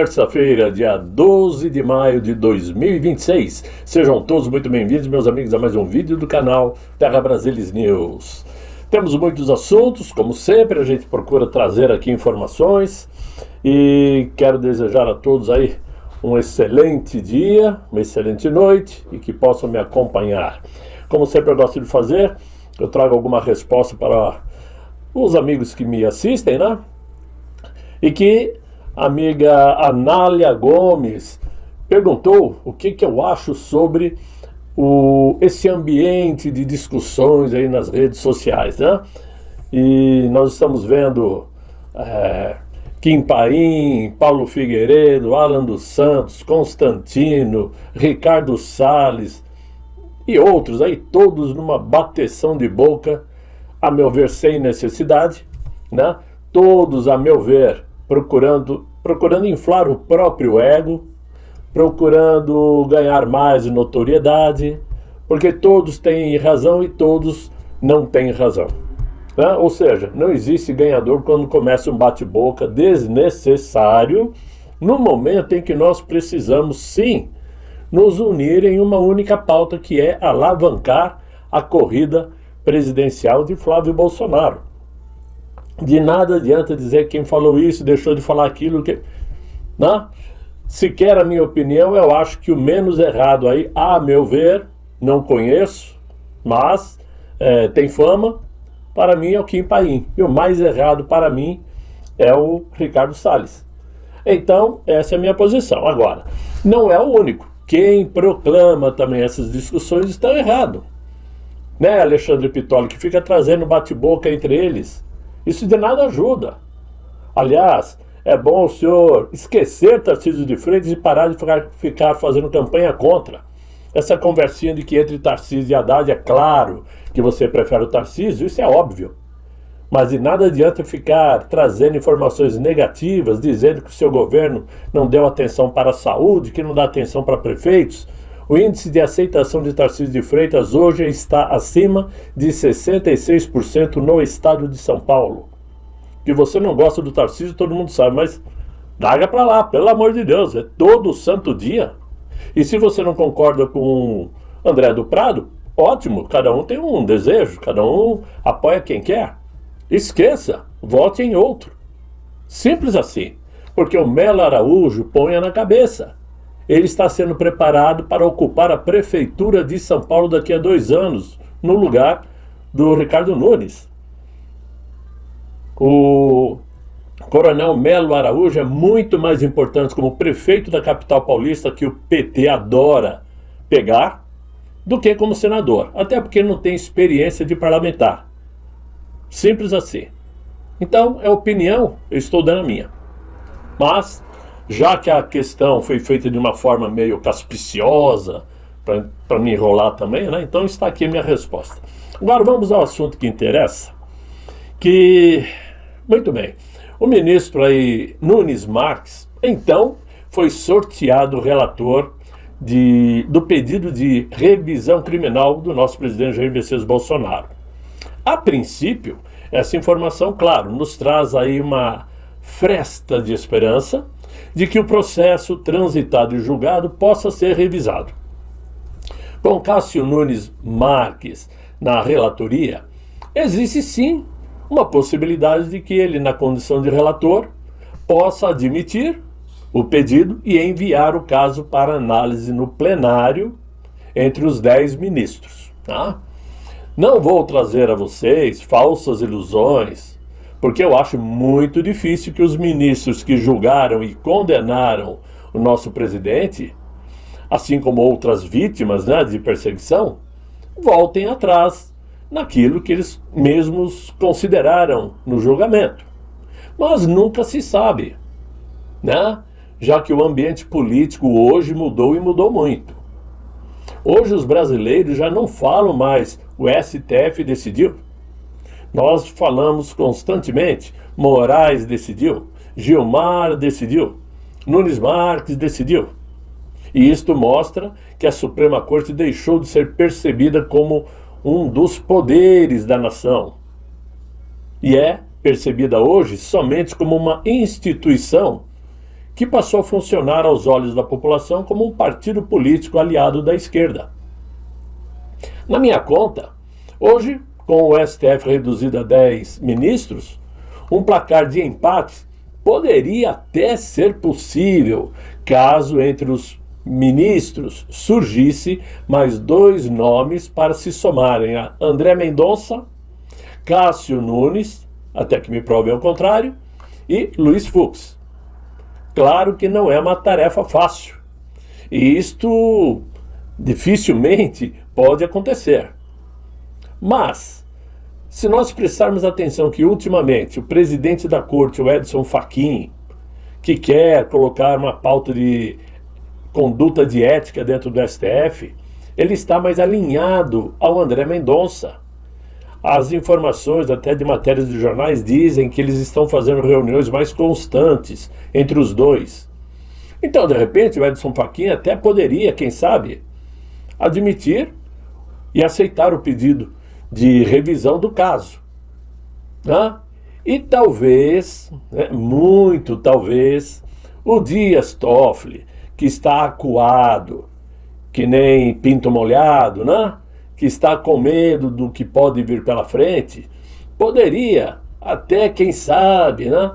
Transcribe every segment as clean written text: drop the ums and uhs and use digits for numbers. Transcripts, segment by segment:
terça-feira, dia 12 de maio de 2026. Sejam todos muito bem-vindos, meus amigos, a mais um vídeo do canal Terra Brasilis News. Temos muitos assuntos, como sempre, a gente procura trazer aqui informações e quero desejar a todos aí um excelente dia, uma excelente noite e que possam me acompanhar. Como sempre eu gosto de fazer, eu trago alguma resposta para os amigos que me assistem, né? E que a amiga Anália Gomes perguntou o que eu acho sobre esse ambiente de discussões aí nas redes sociais, né? E nós estamos vendo Kim Paim, Paulo Figueiredo, Alan dos Santos, Constantino, Ricardo Salles e outros aí, todos numa bateção de boca, a meu ver, sem necessidade, né? Todos, a meu ver, procurando inflar o próprio ego, procurando ganhar mais notoriedade, porque todos têm razão e todos não têm razão, né? Ou seja, não existe ganhador quando começa um bate-boca desnecessário no momento em que nós precisamos, sim, nos unir em uma única pauta, que é alavancar a corrida presidencial de Flávio Bolsonaro. De nada adianta dizer quem falou isso, deixou de falar aquilo, né? Sequer a minha opinião, eu acho que o menos errado aí, a meu ver, não conheço, mas tem fama, para mim é o Kim Paim. E o mais errado para mim é o Ricardo Salles. Então, essa é a minha posição. Agora, não é o único. Quem proclama também essas discussões está errado, né, Alexandre Pitoli, que fica trazendo bate-boca entre eles. Isso de nada ajuda. Aliás, é bom o senhor esquecer Tarcísio de Freitas e parar de ficar fazendo campanha contra. Essa conversinha de que entre Tarcísio e Haddad, é claro que você prefere o Tarcísio, isso é óbvio. Mas de nada adianta ficar trazendo informações negativas, dizendo que o seu governo não deu atenção para a saúde, que não dá atenção para prefeitos. O índice de aceitação de Tarcísio de Freitas hoje está acima de 66% no estado de São Paulo. Que você não gosta do Tarcísio, todo mundo sabe, mas larga para lá, pelo amor de Deus, é todo santo dia. E se você não concorda com André do Prado, ótimo, cada um tem um desejo, cada um apoia quem quer. Esqueça, vote em outro. Simples assim, porque o Melo Araújo ponha na cabeça. Ele está sendo preparado para ocupar a prefeitura de São Paulo daqui a 2 anos, no lugar do Ricardo Nunes. O Coronel Melo Araújo é muito mais importante como prefeito da capital paulista, que o PT adora pegar, do que como senador. Até porque ele não tem experiência de parlamentar. Simples assim. Então, é opinião, eu estou dando a minha. Mas, já que a questão foi feita de uma forma meio caspiciosa, para me enrolar também, né? Então está aqui a minha resposta. Agora vamos ao assunto que interessa. Muito bem, o ministro aí, Nunes Marques, então foi sorteado relator do pedido de revisão criminal do nosso presidente Jair Messias Bolsonaro. A princípio, essa informação, claro, nos traz aí uma fresta de esperança de que o processo transitado e julgado possa ser revisado. Com Cássio Nunes Marques na relatoria, existe sim uma possibilidade de que ele, na condição de relator, possa admitir o pedido e enviar o caso para análise no plenário entre os 10 ministros. Tá? Não vou trazer a vocês falsas ilusões, porque eu acho muito difícil que os ministros que julgaram e condenaram o nosso presidente, assim como outras vítimas, né, de perseguição, voltem atrás naquilo que eles mesmos consideraram no julgamento. Mas nunca se sabe, né? Já que o ambiente político hoje mudou e mudou muito. Hoje os brasileiros já não falam mais o STF decidiu. Nós falamos constantemente, Moraes decidiu, Gilmar decidiu, Nunes Marques decidiu. E isto mostra que a Suprema Corte deixou de ser percebida como um dos poderes da nação. E é percebida hoje somente como uma instituição que passou a funcionar aos olhos da população como um partido político aliado da esquerda. Na minha conta, hoje, com o STF reduzido a 10 ministros, um placar de empate poderia até ser possível, caso entre os ministros surgisse mais 2 nomes para se somarem a André Mendonça, Cássio Nunes, até que me provem o contrário, e Luiz Fux. Claro que não é uma tarefa fácil, e isto dificilmente pode acontecer. Mas, se nós prestarmos atenção que ultimamente o presidente da corte, o Edson Fachin, que quer colocar uma pauta de conduta de ética dentro do STF, ele está mais alinhado ao André Mendonça. As informações até de matérias de jornais dizem que eles estão fazendo reuniões mais constantes entre os dois. Então, de repente, o Edson Fachin até poderia, quem sabe, admitir e aceitar o pedido de revisão do caso. Né? E talvez, muito talvez, o Dias Toffoli, que está acuado, que nem pinto molhado, né? Que está com medo do que pode vir pela frente, poderia até, quem sabe, né?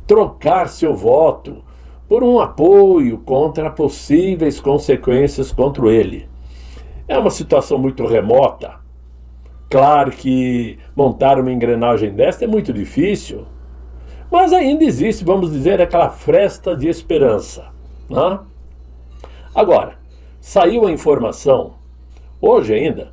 Trocar seu voto por um apoio contra possíveis consequências contra ele. É uma situação muito remota. Claro que montar uma engrenagem desta é muito difícil, mas ainda existe, vamos dizer, aquela fresta de esperança. Né? Agora, saiu a informação, hoje ainda,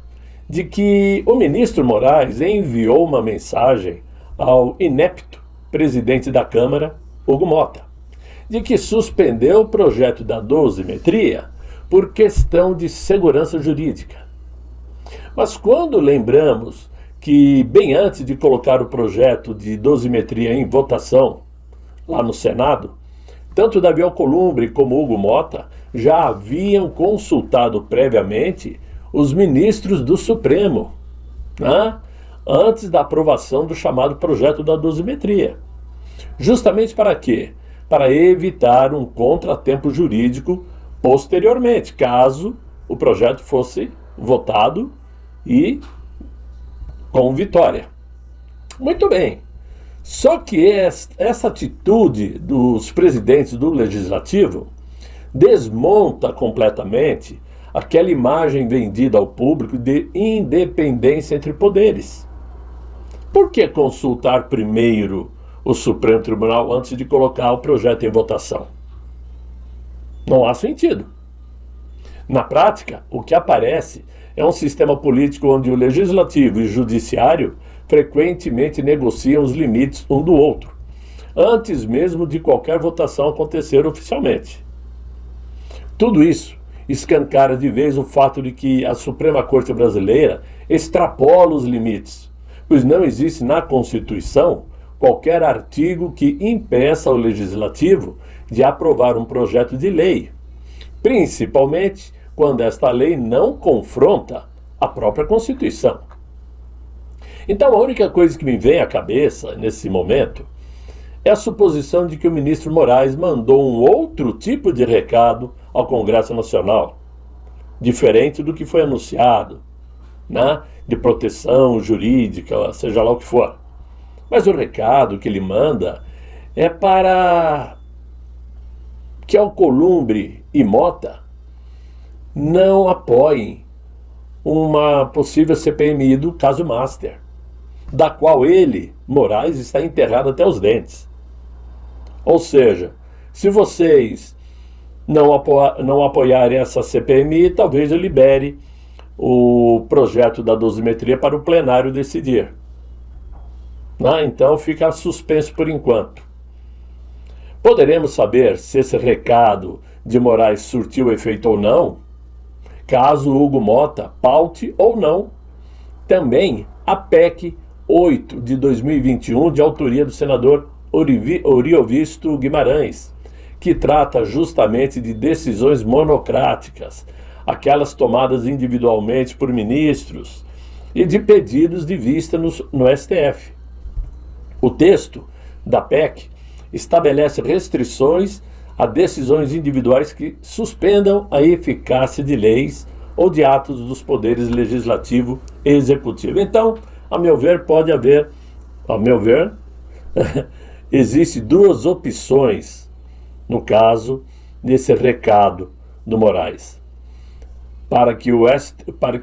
de que o ministro Moraes enviou uma mensagem ao inepto presidente da Câmara, Hugo Mota, de que suspendeu o projeto da dosimetria por questão de segurança jurídica. Mas quando lembramos que, bem antes de colocar o projeto de dosimetria em votação, lá no Senado, tanto Davi Alcolumbre como Hugo Mota já haviam consultado previamente os ministros do Supremo, né? Antes da aprovação do chamado projeto da dosimetria. Justamente para quê? Para evitar um contratempo jurídico posteriormente, caso o projeto fosse votado e com vitória. Muito bem. Só que essa atitude dos presidentes do Legislativo desmonta completamente aquela imagem vendida ao público de independência entre poderes. Por que consultar primeiro o Supremo Tribunal antes de colocar o projeto em votação? Não há sentido. Na prática, o que aparece é um sistema político onde o Legislativo e o Judiciário frequentemente negociam os limites um do outro, antes mesmo de qualquer votação acontecer oficialmente. Tudo isso escancara de vez o fato de que a Suprema Corte Brasileira extrapola os limites, pois não existe na Constituição qualquer artigo que impeça o Legislativo de aprovar um projeto de lei, principalmente quando esta lei não confronta a própria Constituição. Então, a única coisa que me vem à cabeça nesse momento é a suposição de que o ministro Moraes mandou um outro tipo de recado ao Congresso Nacional, diferente do que foi anunciado, né, de proteção jurídica, seja lá o que for. Mas o recado que ele manda é para que Alcolumbre e Mota não apoiem uma possível CPMI do caso Master, da qual ele, Moraes, está enterrado até os dentes. Ou seja, se vocês não apoiarem essa CPMI, talvez eu libere o projeto da dosimetria para o plenário decidir. Então fica suspenso por enquanto. Poderemos saber se esse recado de Moraes surtiu efeito ou não, caso Hugo Mota paute ou não também a PEC 8 de 2021, de autoria do senador Oriovisto Guimarães, que trata justamente de decisões monocráticas, aquelas tomadas individualmente por ministros, e de pedidos de vista no STF. O texto da PEC estabelece restrições a decisões individuais que suspendam a eficácia de leis ou de atos dos poderes legislativo e executivo. Então, a meu ver, existem duas opções, no caso, nesse recado do Moraes. Para que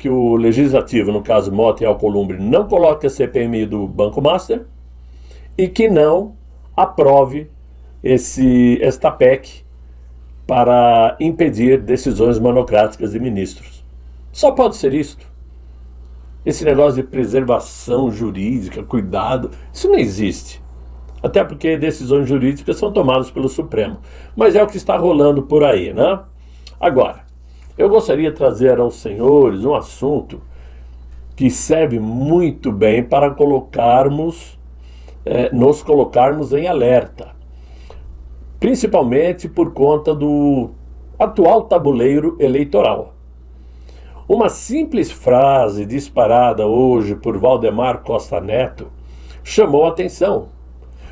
o legislativo, no caso Mota e Alcolumbre, não coloque a CPMI do Banco Master e que não aprove esta PEC para impedir decisões monocráticas de ministros. Só pode ser isto. Esse negócio de preservação jurídica, cuidado, isso não existe. Até porque decisões jurídicas são tomadas pelo Supremo. Mas é o que está rolando por aí, né? Agora, eu gostaria de trazer aos senhores um assunto que serve muito bem para nos colocarmos em alerta. Principalmente por conta do atual tabuleiro eleitoral. Uma simples frase disparada hoje por Valdemar Costa Neto chamou a atenção,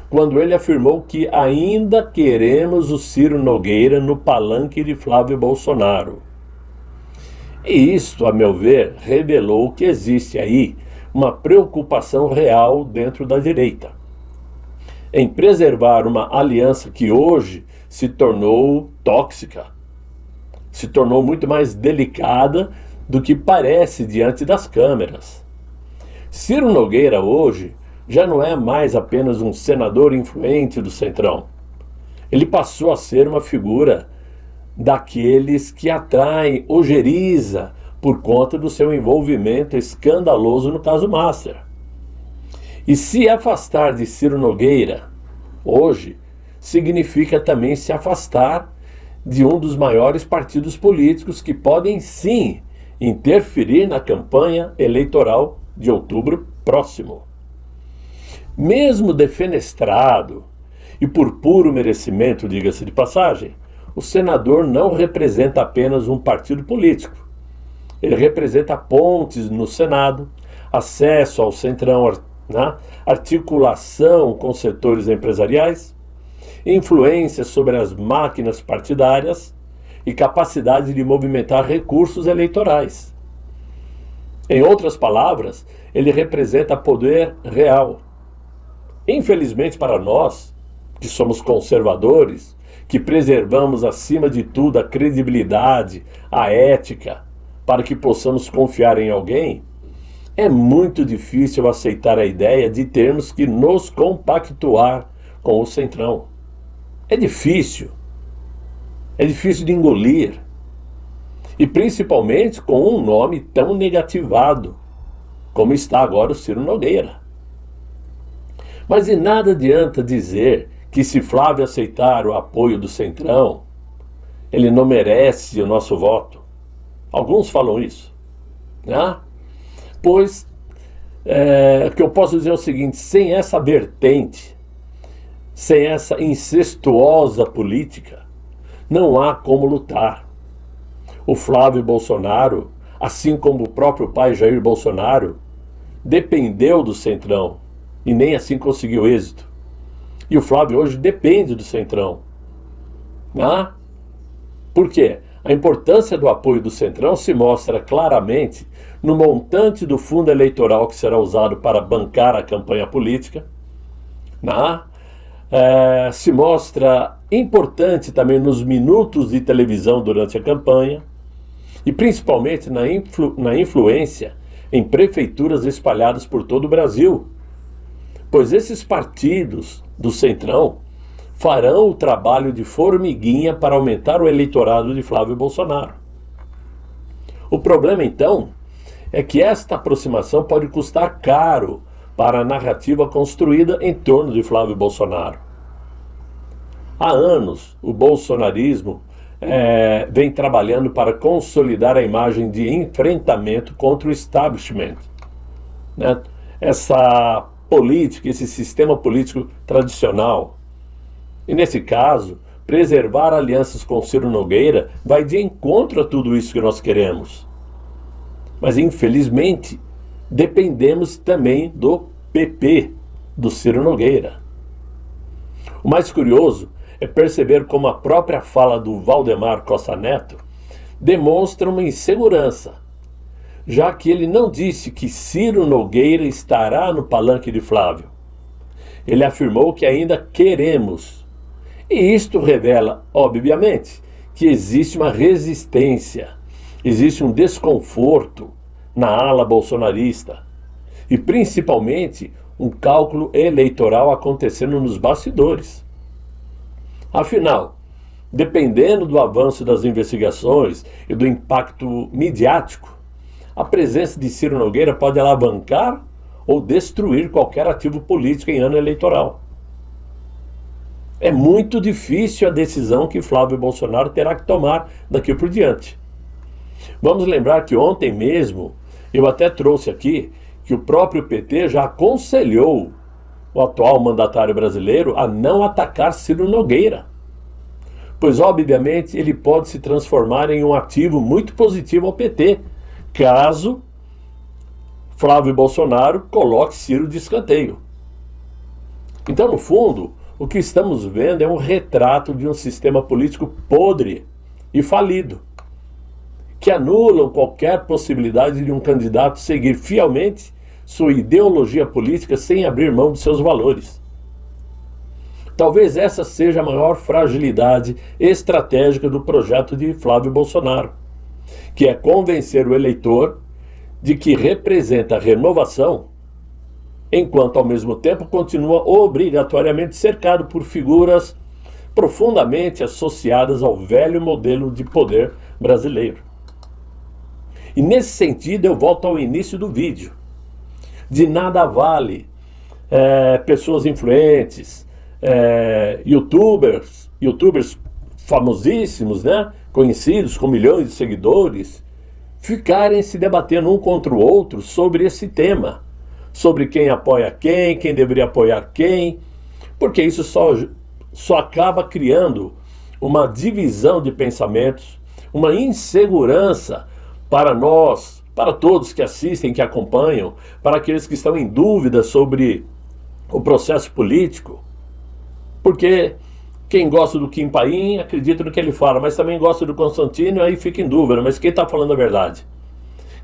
quando ele afirmou que ainda queremos o Ciro Nogueira no palanque de Flávio Bolsonaro. E isto, a meu ver, revelou que existe aí uma preocupação real dentro da direita, em preservar uma aliança que hoje se tornou tóxica, se tornou muito mais delicada do que parece diante das câmeras. Ciro Nogueira hoje já não é mais apenas um senador influente do Centrão. Ele passou a ser uma figura daqueles que atraem ojeriza por conta do seu envolvimento escandaloso no caso Master. E se afastar de Ciro Nogueira hoje significa também se afastar de um dos maiores partidos políticos que podem sim interferir na campanha eleitoral de outubro próximo. Mesmo defenestrado e por puro merecimento, diga-se de passagem, o senador não representa apenas um partido político. Ele representa pontes no Senado, acesso ao Centrão, articulação com setores empresariais, influência sobre as máquinas partidárias e capacidade de movimentar recursos eleitorais. Em outras palavras, ele representa poder real. Infelizmente para nós, que somos conservadores, que preservamos acima de tudo a credibilidade, a ética, para que possamos confiar em alguém, é muito difícil aceitar a ideia de termos que nos compactuar com o Centrão. É difícil de engolir, e principalmente com um nome tão negativado, como está agora o Ciro Nogueira. Mas de nada adianta dizer que se Flávio aceitar o apoio do Centrão, ele não merece o nosso voto. Alguns falam isso, né? Pois, o que eu posso dizer é o seguinte: sem essa vertente, sem essa incestuosa política, não há como lutar. O Flávio Bolsonaro, assim como o próprio pai Jair Bolsonaro, dependeu do Centrão e nem assim conseguiu êxito. E o Flávio hoje depende do Centrão. Né? Por quê? A importância do apoio do Centrão se mostra claramente no montante do fundo eleitoral que será usado para bancar a campanha política. Né? Se mostra importante também nos minutos de televisão durante a campanha e principalmente na influência em prefeituras espalhadas por todo o Brasil, pois esses partidos do Centrão farão o trabalho de formiguinha para aumentar o eleitorado de Flávio Bolsonaro. O problema, então, é que esta aproximação pode custar caro para a narrativa construída em torno de Flávio Bolsonaro. Há anos, o bolsonarismo vem trabalhando para consolidar a imagem de enfrentamento contra o establishment. Né? Essa política, esse sistema político tradicional. E nesse caso, preservar alianças com Ciro Nogueira vai de encontro a tudo isso que nós queremos. Mas, infelizmente, dependemos também do PP, do Ciro Nogueira. O mais curioso é perceber como a própria fala do Valdemar Costa Neto demonstra uma insegurança, já que ele não disse que Ciro Nogueira estará no palanque de Flávio. Ele afirmou que ainda queremos. E isto revela, obviamente, que existe uma resistência, existe um desconforto na ala bolsonarista e principalmente um cálculo eleitoral acontecendo nos bastidores. Afinal, dependendo do avanço das investigações e do impacto midiático, a presença de Ciro Nogueira pode alavancar ou destruir qualquer ativo político em ano eleitoral. É muito difícil a decisão que Flávio Bolsonaro terá que tomar daqui por diante. Vamos lembrar que ontem mesmo, eu até trouxe aqui, que o próprio PT já aconselhou o atual mandatário brasileiro a não atacar Ciro Nogueira, pois obviamente ele pode se transformar em um ativo muito positivo ao PT, caso Flávio Bolsonaro coloque Ciro de escanteio. Então, no fundo, o que estamos vendo é um retrato de um sistema político podre e falido, que anulam qualquer possibilidade de um candidato seguir fielmente sua ideologia política sem abrir mão de seus valores. Talvez essa seja a maior fragilidade estratégica do projeto de Flávio Bolsonaro, que é convencer o eleitor de que representa a renovação, enquanto ao mesmo tempo continua obrigatoriamente cercado por figuras profundamente associadas ao velho modelo de poder brasileiro. E nesse sentido eu volto ao início do vídeo. De nada vale pessoas influentes, youtubers famosíssimos, né, conhecidos com milhões de seguidores, ficarem se debatendo um contra o outro sobre esse tema, sobre quem apoia quem deveria apoiar quem, porque isso só acaba criando uma divisão de pensamentos, uma insegurança para nós, para todos que assistem, que acompanham, para aqueles que estão em dúvida sobre o processo político, porque quem gosta do Kim Paim acredita no que ele fala, mas também gosta do Constantino, aí fica em dúvida, mas quem está falando a verdade?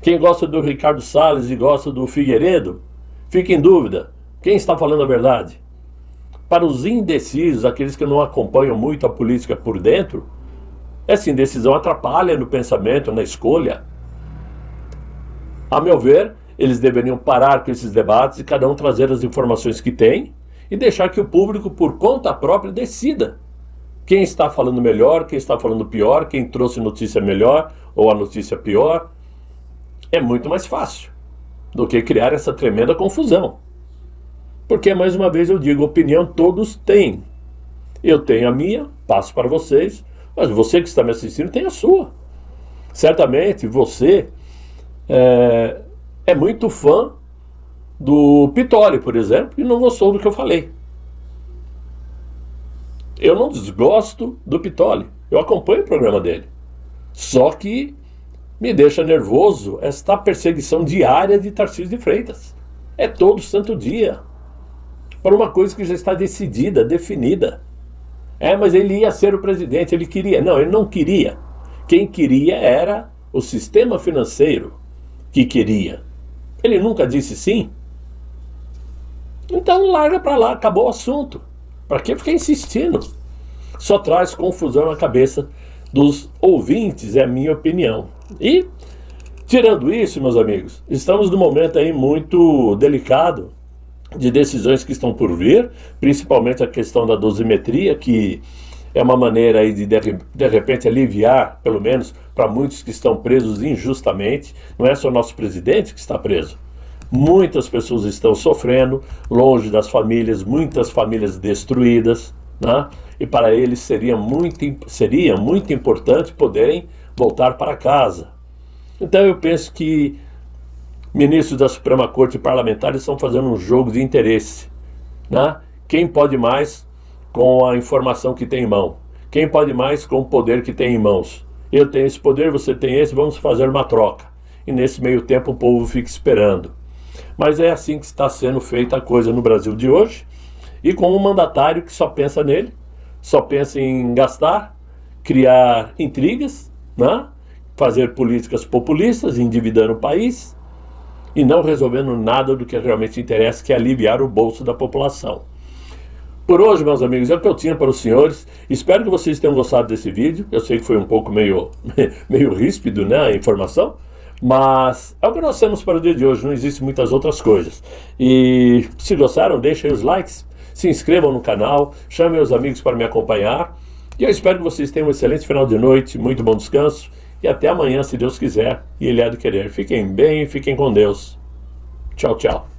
Quem gosta do Ricardo Salles e gosta do Figueiredo, fica em dúvida, quem está falando a verdade? Para os indecisos, aqueles que não acompanham muito a política por dentro, essa indecisão atrapalha no pensamento, na escolha. A meu ver, eles deveriam parar com esses debates e cada um trazer as informações que tem e deixar que o público, por conta própria, decida quem está falando melhor, quem está falando pior, quem trouxe notícia melhor ou a notícia pior. É muito mais fácil do que criar essa tremenda confusão. Porque, mais uma vez, eu digo, opinião todos têm. Eu tenho a minha, passo para vocês, mas você que está me assistindo tem a sua. Certamente você é muito fã do Pittoli, por exemplo, e não gostou do que eu falei. Eu não desgosto do Pittoli, eu acompanho o programa dele. Só que me deixa nervoso esta perseguição diária de Tarcísio de Freitas. É todo santo dia. Para uma coisa que já está decidida, definida. Mas ele ia ser o presidente, ele queria. Não, ele não queria. Quem queria era o sistema financeiro que queria. Ele nunca disse sim. Então larga para lá, acabou o assunto. Para que ficar insistindo? Só traz confusão na cabeça dos ouvintes, é a minha opinião. E, tirando isso, meus amigos, estamos num momento aí muito delicado de decisões que estão por vir, principalmente a questão da dosimetria, que é uma maneira aí de repente aliviar, pelo menos para muitos que estão presos injustamente. Não é só nosso presidente que está preso. Muitas pessoas estão sofrendo, longe das famílias, muitas famílias destruídas, né? E para eles seria muito importante poderem voltar para casa. Então eu penso que ministros da Suprema Corte e parlamentares estão fazendo um jogo de interesse, né? Quem pode mais com a informação que tem em mão? Quem pode mais com o poder que tem em mãos? Eu tenho esse poder, você tem esse, vamos fazer uma troca. E nesse meio tempo o povo fica esperando. Mas é assim que está sendo feita a coisa no Brasil de hoje, e com um mandatário que só pensa nele, só pensa em gastar, criar intrigas, né? Fazer políticas populistas, endividando o país e não resolvendo nada do que realmente interessa, que é aliviar o bolso da população. Por hoje, meus amigos, é o que eu tinha para os senhores. Espero que vocês tenham gostado desse vídeo. Eu sei que foi um pouco meio ríspido, né, a informação, mas é o que nós temos para o dia de hoje. Não existem muitas outras coisas. E se gostaram, deixem os likes, se inscrevam no canal, chamem os amigos para me acompanhar. E eu espero que vocês tenham um excelente final de noite, muito bom descanso. E até amanhã, se Deus quiser, e Ele há de querer. Fiquem bem, fiquem com Deus. Tchau, tchau.